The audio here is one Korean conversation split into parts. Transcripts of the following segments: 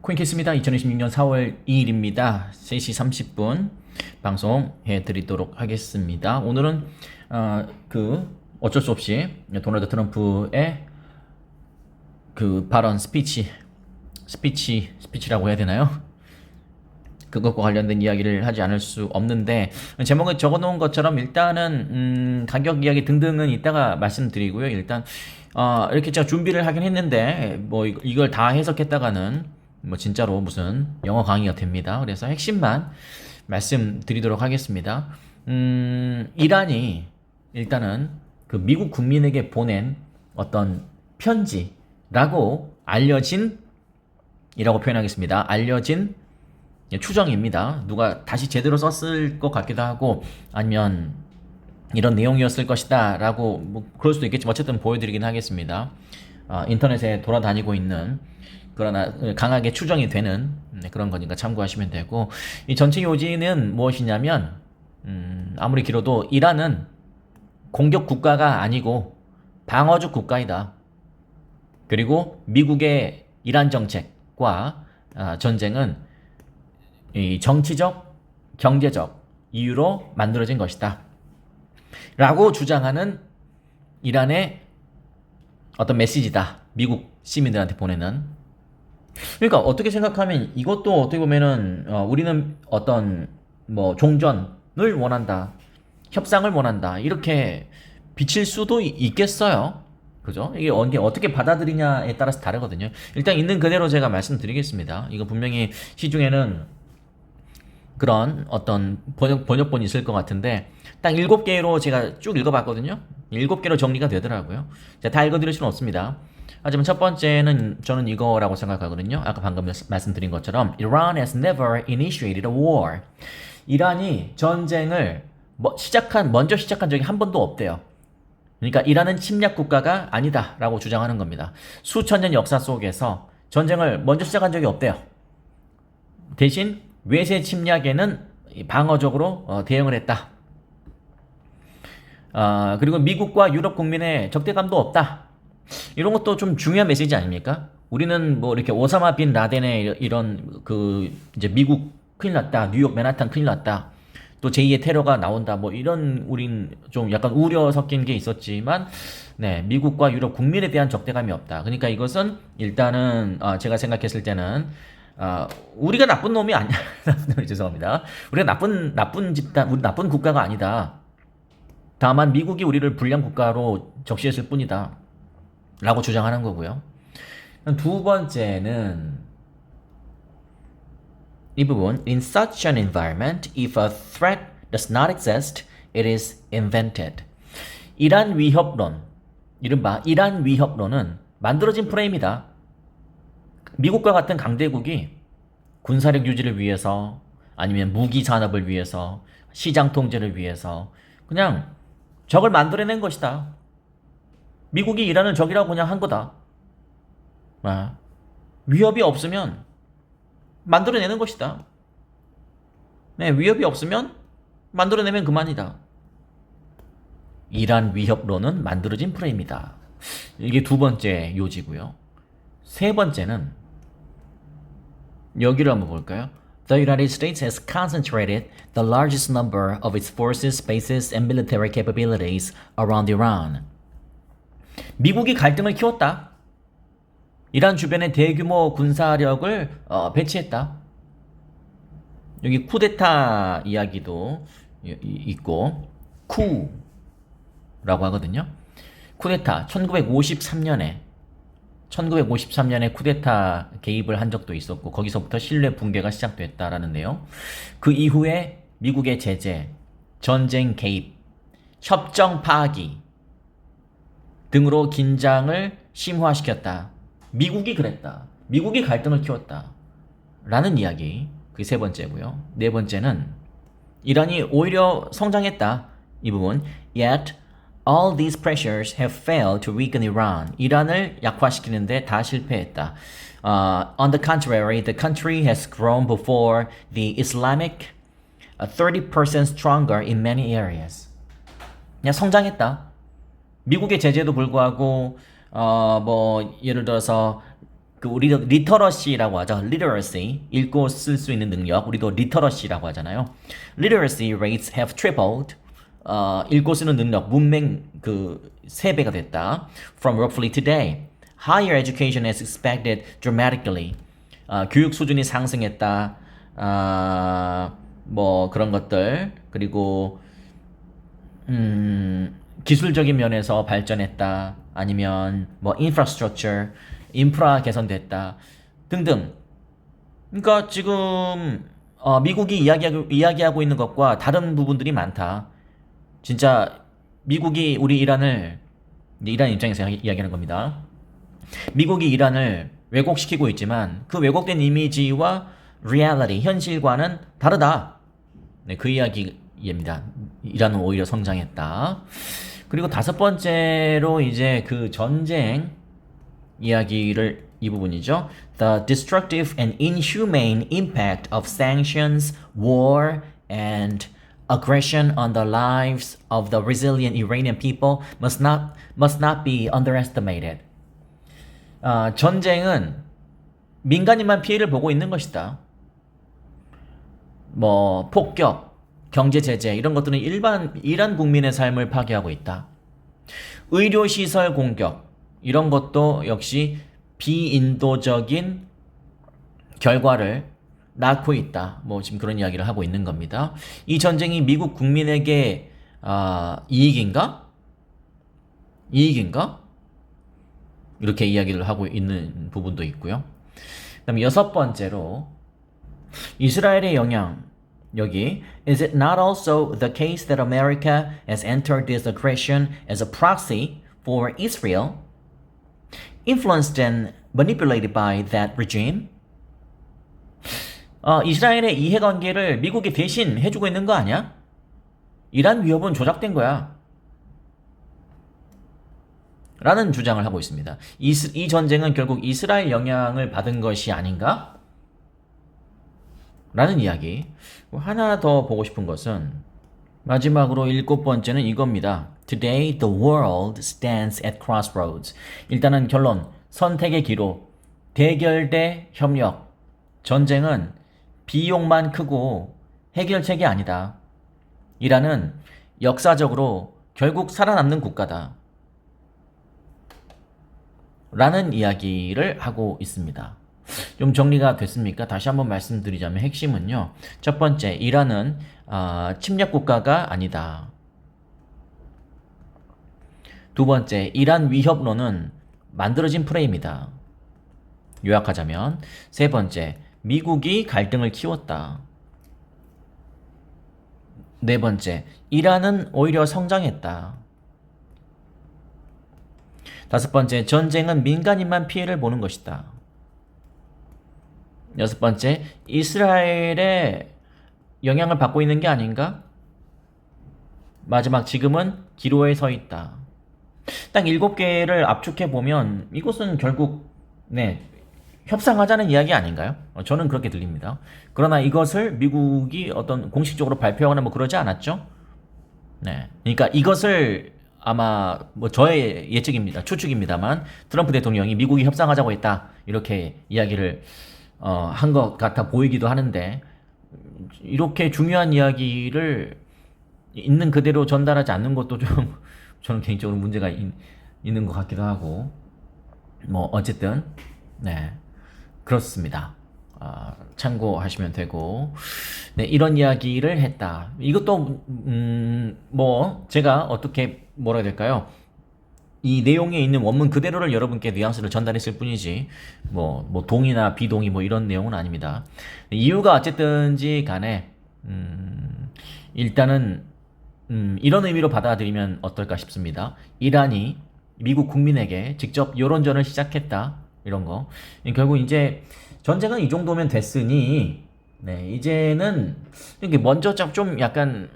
코인캐스입니다. 2026년 4월 2일입니다. 3시 30분 방송해 드리도록 하겠습니다. 오늘은 어쩔 수 없이 도널드 트럼프의 그 발언 스피치라고 해야 되나요? 그것과 관련된 이야기를 하지 않을 수 없는데, 제목에 적어놓은 것처럼 일단은 가격 이야기 등등은 이따가 말씀드리고요. 일단 이렇게 제가 준비를 하긴 했는데 뭐 이걸 다 해석했다가는 뭐 진짜로 무슨 영어 강의가 됩니다. 그래서 핵심만 말씀드리도록 하겠습니다. 이란이 일단은 그 미국 국민에게 보낸 어떤 편지라고 알려진 이라고 표현하겠습니다. 알려진 추정입니다. 누가 다시 제대로 썼을 것 같기도 하고, 아니면 이런 내용이었을 것이다 라고 뭐 그럴 수도 있겠지만 어쨌든 보여드리긴 하겠습니다. 인터넷에 돌아다니고 있는, 그러나 강하게 추정이 되는 그런 거니까 참고하시면 되고, 이 전체 요지는 무엇이냐면 아무리 길어도 이란은 공격 국가가 아니고 방어적 국가이다. 그리고 미국의 이란 정책과 전쟁은 이 정치적, 경제적 이유로 만들어진 것이다 라고 주장하는 이란의 어떤 메시지다, 미국 시민들한테 보내는. 그러니까 어떻게 생각하면 이것도 어떻게 보면은 우리는 어떤 뭐 종전을 원한다, 협상을 원한다, 이렇게 비칠 수도 있겠어요. 그죠? 이게 어떻게 받아들이냐에 따라서 다르거든요. 일단 있는 그대로 제가 말씀드리겠습니다. 이거 분명히 시중에는 그런 어떤 번역본이 있을 것 같은데, 딱 7개로 제가 쭉 읽어봤거든요. 7개로 정리가 되더라고요. 제가 다 읽어드릴 수는 없습니다. 하지만 첫 번째는 저는 이거라고 생각하거든요. 아까 방금 말씀드린 것처럼 Iran has never initiated a war. 이란이 전쟁을 먼저 시작한 적이 한 번도 없대요. 그러니까 이란은 침략 국가가 아니다 라고 주장하는 겁니다. 수천 년 역사 속에서 전쟁을 먼저 시작한 적이 없대요. 대신 외세 침략에는 방어적으로 대응을 했다. 그리고 미국과 유럽 국민의 적대감도 없다. 이런 것도 좀 중요한 메시지 아닙니까? 우리는 뭐 이렇게 오사마 빈 라덴의 이런 이제 미국 큰일 났다, 뉴욕 맨하탄 큰일 났다, 또 제2의 테러가 나온다, 뭐 이런 우린 좀 약간 우려 섞인 게 있었지만, 네, 미국과 유럽 국민에 대한 적대감이 없다. 그러니까 이것은 일단은 제가 생각했을 때는 우리가 나쁜 놈이 아니야. 죄송합니다. 우리가 나쁜 집단, 우리 나쁜 국가가 아니다. 다만 미국이 우리를 불량 국가로 적시했을 뿐이다 라고 주장하는 거고요. 두 번째는 이 부분, In such an environment, if a threat does not exist, it is invented. 이란 위협론, 이른바 이란 위협론은 만들어진 프레임이다. 미국과 같은 강대국이 군사력 유지를 위해서, 아니면 무기 산업을 위해서, 시장 통제를 위해서 그냥 적을 만들어낸 것이다. 미국이 이란을 적이라고 그냥 한 거다. 위협이 없으면 만들어내는 것이다. 네, 위협이 없으면 만들어내면 그만이다. 이란 위협론은 만들어진 프레임이다. 이게 두 번째 요지고요. 세 번째는 여기를 한번 볼까요? The United States has concentrated the largest number of its forces, bases, and military capabilities around Iran. 미국이 갈등을 키웠다. 이란 주변에 대규모 군사력을 배치했다. 여기 쿠데타 이야기도 있고, 쿠라고 하거든요. 쿠데타 1953년에 쿠데타 개입을 한 적도 있었고, 거기서부터 신뢰 붕괴가 시작됐다라는 내용. 그 이후에 미국의 제재, 전쟁 개입, 협정 파기 등으로 긴장을 심화시켰다. 미국이 그랬다. 미국이 갈등을 키웠다 라는 이야기. 그게 세 번째고요. 네 번째는 이란이 오히려 성장했다. 이 부분. Yet all these pressures have failed to weaken Iran. 이란을 약화시키는데 다 실패했다. On the contrary, the country has grown before the Islamic 30% stronger in many areas. 그냥 성장했다. 미국의 제재도 불구하고 뭐 예를 들어서 그 우리도 리터러시라고 하죠. literacy, 읽고 쓸 수 있는 능력. 우리도 리터러시라고 하잖아요. literacy rates have tripled. 읽고 쓰는 능력, 문맹 그 3배가 됐다. From roughly today. Higher education is expected dramatically. 교육 수준이 상승했다. 뭐 그런 것들. 그리고 기술적인 면에서 발전했다. 아니면 뭐 infrastructure, 인프라 개선됐다. 등등. 그러니까 지금 미국이 이야기하고 있는 것과 다른 부분들이 많다. 진짜 미국이 우리 이란을 이란 입장에서 이야기하는 겁니다. 미국이 이란을 왜곡시키고 있지만 그 왜곡된 이미지와 reality, 현실과는 다르다. 네, 그 이야기입니다. 이란은 오히려 성장했다. 그리고 5번째로 이제 그 전쟁 이야기를 이 부분이죠. The destructive and inhumane impact of sanctions, war, and aggression on the lives of the resilient Iranian people must not be underestimated. 전쟁은 민간인만 피해를 보고 있는 것이다. 뭐 폭격, 경제 제재 이런 것들은 이란 국민의 삶을 파괴하고 있다. 의료시설 공격 이런 것도 역시 비인도적인 결과를 낳고 있다. 뭐 지금 그런 이야기를 하고 있는 겁니다. 이 전쟁이 미국 국민에게 이익인가? 이렇게 이야기를 하고 있는 부분도 있고요. 그다음 6번째로 이스라엘의 영향. 여기 Is it not also the case that America has entered this aggression as a proxy for Israel, influenced and manipulated by that regime? 이스라엘의 이해관계를 미국이 대신 해주고 있는 거 아니야? 이란 위협은 조작된 거야. 라는 주장을 하고 있습니다. 이 전쟁은 결국 이스라엘 영향을 받은 것이 아닌가? 라는 이야기. 하나 더 보고 싶은 것은 마지막으로 7번째는 이겁니다. Today the world stands at crossroads. 일단은 결론, 선택의 기로, 대결 대 협력. 전쟁은 비용만 크고 해결책이 아니다. 이란은 역사적으로 결국 살아남는 국가다. 라는 이야기를 하고 있습니다. 좀 정리가 됐습니까? 다시 한번 말씀드리자면 핵심은요. 첫 번째, 이란은 침략 국가가 아니다. 두 번째, 이란 위협론은 만들어진 프레임이다. 요약하자면 세 번째, 미국이 갈등을 키웠다. 네 번째, 이란은 오히려 성장했다. 다섯 번째, 전쟁은 민간인만 피해를 보는 것이다. 여섯 번째, 이스라엘의 영향을 받고 있는 게 아닌가? 마지막, 지금은 기로에 서 있다. 딱 7개를 압축해 보면 이것은 결국 협상하자는 이야기 아닌가요? 저는 그렇게 들립니다. 그러나 이것을 미국이 어떤 공식적으로 발표하거나 뭐 그러지 않았죠? 네. 그러니까 이것을 아마 뭐 저의 예측입니다. 추측입니다만 트럼프 대통령이 미국이 협상하자고 했다. 이렇게 이야기를 한 것 같아 보이기도 하는데 이렇게 중요한 이야기를 있는 그대로 전달하지 않는 것도 좀 저는 개인적으로 문제가 있는 것 같기도 하고 뭐 어쨌든 그렇습니다. 참고하시면 되고 이런 이야기를 했다. 이것도 뭐 제가 어떻게 뭐라 해야 될까요? 이 내용에 있는 원문 그대로를 여러분께 뉘앙스를 전달했을 뿐이지 뭐 동의나 비동의 뭐 이런 내용은 아닙니다. 이유가 어쨌든지 간에 일단은 이런 의미로 받아들이면 어떨까 싶습니다. 이란이 미국 국민에게 직접 여론전을 시작했다. 이런 거. 결국 이제 전쟁은 이 정도면 됐으니 이제는 이게 먼저 좀 약간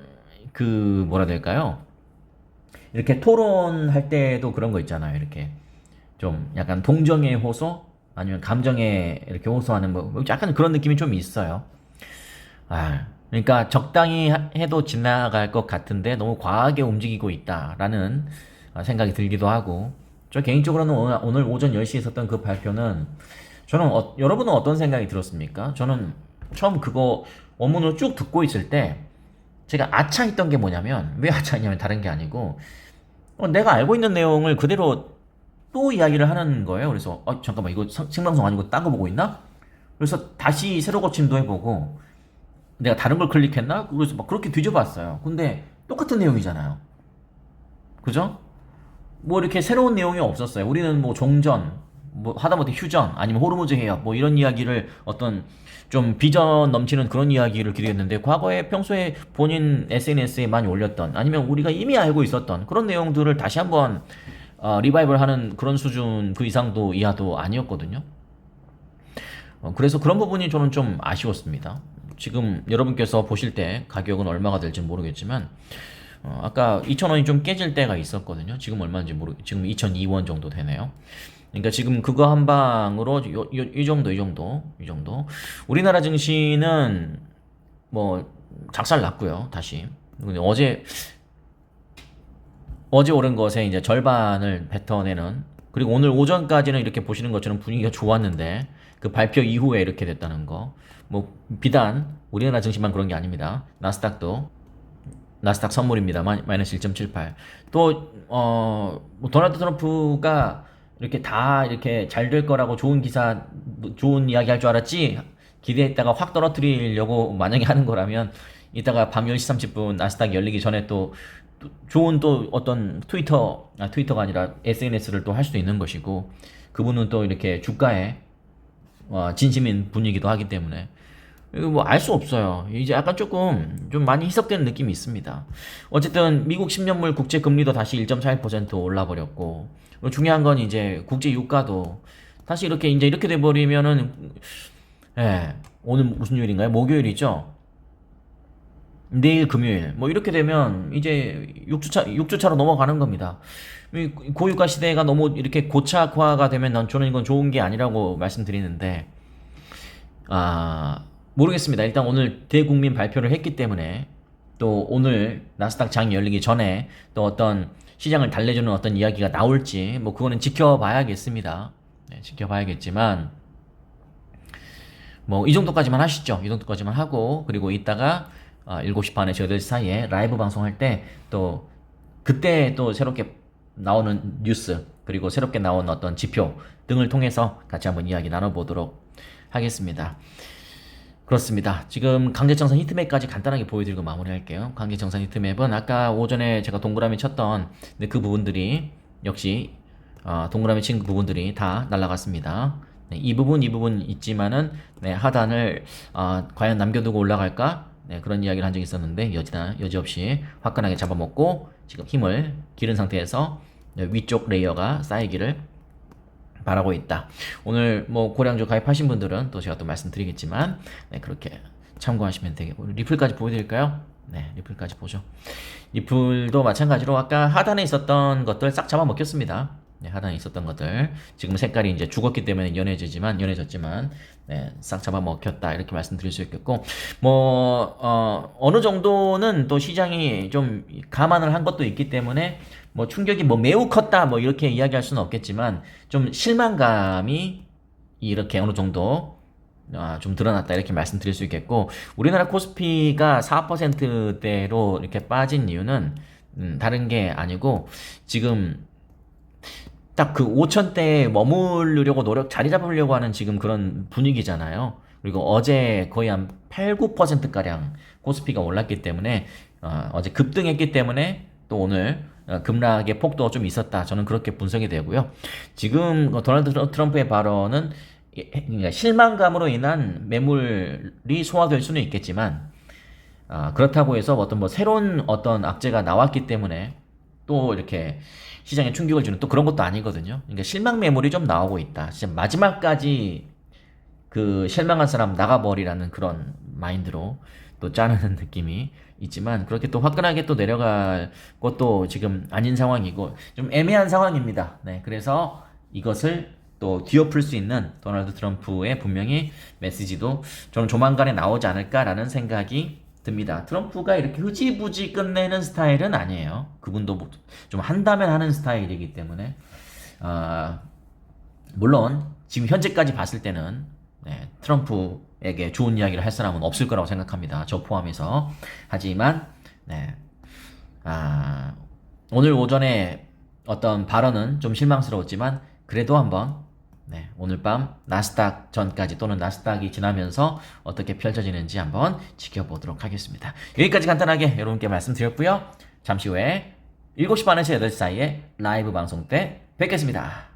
그 뭐라 해야 될까요? 이렇게 토론할 때도 그런 거 있잖아요. 이렇게 좀 약간 동정의 호소 아니면 감정에 이렇게 호소하는 뭐 약간 그런 느낌이 좀 있어요. 그러니까 적당히 해도 지나갈 것 같은데 너무 과하게 움직이고 있다라는 생각이 들기도 하고 저 개인적으로는 오늘 오전 10시에 있었던 그 발표는 저는 여러분은 어떤 생각이 들었습니까? 저는 처음 그거 원문으로 쭉 듣고 있을 때 제가 아차했던 게 뭐냐면, 왜 아차했냐면 다른 게 아니고 내가 알고 있는 내용을 그대로 또 이야기를 하는 거예요. 그래서 잠깐만, 이거 생방송 아니고 딴 거 보고 있나? 그래서 다시 새로 고침도 해보고 내가 다른 걸 클릭했나? 그래서 막 그렇게 뒤져봤어요. 근데 똑같은 내용이잖아요. 그죠? 뭐 이렇게 새로운 내용이 없었어요. 우리는 뭐 종전, 뭐 하다못해 휴전, 아니면 호르무즈 해협, 뭐 이런 이야기를 어떤 좀 비전 넘치는 그런 이야기를 기대했는데, 과거에 평소에 본인 SNS에 많이 올렸던, 아니면 우리가 이미 알고 있었던 그런 내용들을 다시 한번 리바이벌 하는 그런 수준 그 이상도 이하도 아니었거든요. 그래서 그런 부분이 저는 좀 아쉬웠습니다. 지금 여러분께서 보실 때 가격은 얼마가 될지 모르겠지만 아까 2,000원이 좀 깨질 때가 있었거든요. 지금 얼마인지 지금 2,002원 정도 되네요. 그러니까 지금 그거 한 방으로 이 정도. 우리나라 증시는 뭐 작살 났고요. 다시. 근데 어제 오른 것에 이제 절반을 뱉어내는, 그리고 오늘 오전까지는 이렇게 보시는 것처럼 분위기가 좋았는데 그 발표 이후에 이렇게 됐다는 거. 뭐 비단 우리나라 증시만 그런 게 아닙니다. 나스닥 선물입니다. 마이너스 1.78. 또 뭐 도널드 트럼프가 이렇게 다 이렇게 잘 될 거라고 좋은 기사, 좋은 이야기 할 줄 알았지 기대했다가 확 떨어뜨리려고 만약에 하는 거라면, 이따가 밤 10시 30분 나스닥 열리기 전에 또 좋은 또 어떤 트위터가 아니라 SNS를 또 할 수도 있는 것이고, 그분은 또 이렇게 주가에 진심인 분이기도 하기 때문에 이거 뭐 알 수 없어요. 이제 약간 조금 좀 많이 희석되는 느낌이 있습니다. 어쨌든 미국 10년물 국채 금리도 다시 1.41% 올라 버렸고, 중요한 건 이제 국제 유가도 다시 이렇게 돼 버리면은, 오늘 무슨 요일인가요? 목요일이죠. 내일 금요일 뭐 이렇게 되면 이제 6주차로 넘어가는 겁니다. 이 고유가 시대가 너무 이렇게 고착화가 되면 저는 이건 좋은 게 아니라고 말씀드리는데, 모르겠습니다. 일단 오늘 대국민 발표를 했기 때문에, 또 오늘 나스닥 장이 열리기 전에 또 어떤 시장을 달래주는 어떤 이야기가 나올지 뭐 그거는 지켜봐야겠습니다. 네, 지켜봐야겠지만 뭐 이 정도까지만 하시죠. 이 정도까지만 하고, 그리고 이따가 7시 반에서 8시 사이에 라이브 방송할 때 또 그때 또 새롭게 나오는 뉴스, 그리고 새롭게 나온 어떤 지표 등을 통해서 같이 한번 이야기 나눠보도록 하겠습니다. 그렇습니다. 지금 강제청산 히트맵까지 간단하게 보여드리고 마무리할게요. 강제청산 히트맵은 아까 오전에 제가 동그라미 쳤던 그 부분들이 역시 동그라미 친 부분들이 다 날라갔습니다. 네, 이 부분 있지만은 하단을 과연 남겨두고 올라갈까? 네, 그런 이야기를 한 적이 있었는데 여지없이 화끈하게 잡아먹고 지금 힘을 기른 상태에서 위쪽 레이어가 쌓이기를 바라고 있다. 오늘 뭐 고량주 가입하신 분들은 또 제가 또 말씀드리겠지만 그렇게 참고하시면 되겠고, 리플까지 보여드릴까요? 네, 리플까지 보죠. 리플도 마찬가지로 아까 하단에 있었던 것들 싹 잡아먹혔습니다. 네, 하단에 있었던 것들 지금 색깔이 이제 죽었기 때문에 연해졌지만 싹 잡아먹혔다, 이렇게 말씀드릴 수 있겠고, 뭐 어느 정도는 또 시장이 좀 감안을 한 것도 있기 때문에 뭐 충격이 뭐 매우 컸다 뭐 이렇게 이야기할 수는 없겠지만, 좀 실망감이 이렇게 어느 정도 좀 드러났다, 이렇게 말씀드릴 수 있겠고, 우리나라 코스피가 4%대로 이렇게 빠진 이유는 다른 게 아니고, 지금 딱 그 5천대에 머무르려고 자리 잡으려고 하는 지금 그런 분위기잖아요. 그리고 어제 거의 한 8, 9%가량 코스피가 올랐기 때문에, 어제 급등했기 때문에 또 오늘 급락의 폭도가 좀 있었다. 저는 그렇게 분석이 되고요. 지금 도널드 트럼프의 발언은 그러니까 실망감으로 인한 매물이 소화될 수는 있겠지만, 그렇다고 해서 어떤 뭐 새로운 어떤 악재가 나왔기 때문에 또 이렇게 시장에 충격을 주는 또 그런 것도 아니거든요. 그러니까 실망 매물이 좀 나오고 있다. 진짜 마지막까지 그 실망한 사람 나가버리라는 그런 마인드로 또 짜는 느낌이 있지만, 그렇게 또 화끈하게 또 내려갈 것도 지금 아닌 상황이고 좀 애매한 상황입니다. 네, 그래서 이것을 또 뒤엎을 수 있는 도널드 트럼프의 분명히 메시지도 저는 조만간에 나오지 않을까라는 생각이 듭니다. 트럼프가 이렇게 흐지부지 끝내는 스타일은 아니에요. 그분도 좀 한다면 하는 스타일이기 때문에 물론 지금 현재까지 봤을 때는 네, 트럼프에게 좋은 이야기를 할 사람은 없을 거라고 생각합니다. 저 포함해서. 하지만 네, 오늘 오전에 어떤 발언은 좀 실망스러웠지만 그래도 한번 네, 오늘 밤 나스닥 전까지 또는 나스닥이 지나면서 어떻게 펼쳐지는지 한번 지켜보도록 하겠습니다. 여기까지 간단하게 여러분께 말씀드렸고요. 잠시 후에 7시 반에서 8시 사이에 라이브 방송 때 뵙겠습니다.